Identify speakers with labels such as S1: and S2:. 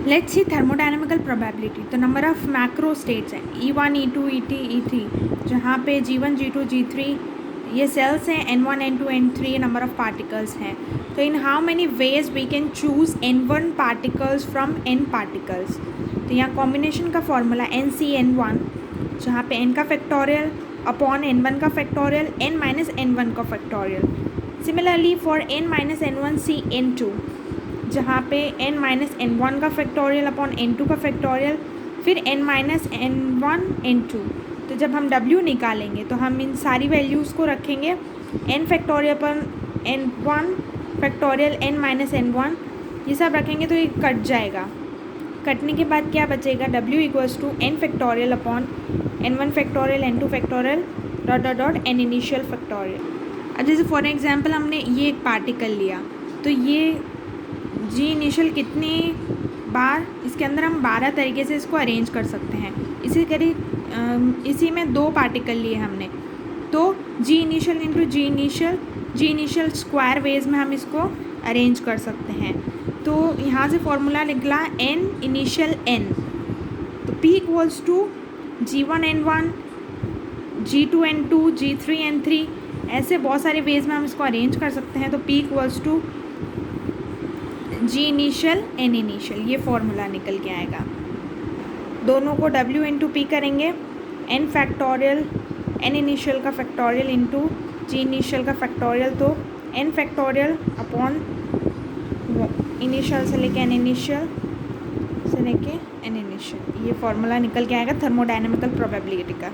S1: Let's see thermodynamical probability. तो number of macro states हैं E1 E2 E3 E3, जहाँ पे G1 G2 G3 ये सेल्स हैं, N1 N2 N3 number of particles हैं। तो in how many ways we can choose N1 particles from N particles. तो यहाँ कॉम्बिनेशन का फॉर्मूला NC_N1, जहाँ पे N का फैक्टोरियल अपॉन N1 का फैक्टोरियल N माइनस N1 का factorial. Similarly for N minus N1 CN2, जहाँ पे N माइनस N1 का फैक्टोरियल अपॉन N2 का फैक्टोरियल, फिर N माइनस N1 N2। तो जब हम W निकालेंगे तो हम इन सारी वैल्यूज़ को रखेंगे N factorial upon N1 factorial N minus N1, ये सब रखेंगे तो ये कट जाएगा। कटने के बाद क्या बचेगा, W equals to N factorial upon N1 factorial N2 factorial dot dot dot N initial factorial. अब जैसे फॉर एग्जांपल हमने ये एक पार्टिकल लिया, तो ये जी इनिशियल कितनी बार, इसके अंदर हम 12 तरीके से इसको अरेंज कर सकते हैं। इसी में 2 पार्टिकल लिए हमने, तो जी इनिशियल इंटू जी इनिशियल स्क्वायर वेज में हम इसको अरेंज कर सकते हैं। तो यहाँ से फॉर्मूला निकला N इनिशियल N, तो P equals to G1 N1 G2 N2 G3 N3, ऐसे बहुत सारे वेज में हम इसको अरेंज कर सकते हैं। तो P equals to G initial N initial, ये फॉर्मूला निकल के आएगा। दोनों को W इंटू P करेंगे, N फैक्टोरियल N इनिशियल का फैक्टोरियल इंटू G इनिशियल का फैक्टोरियल, तो N फैक्टोरियल अपॉन इनिशियल से लेके N इनिशियल से लेके N इनिशियल, ये फॉर्मूला निकल के आएगा थर्मोडायनेमिकल प्रोबेबिलिटी का।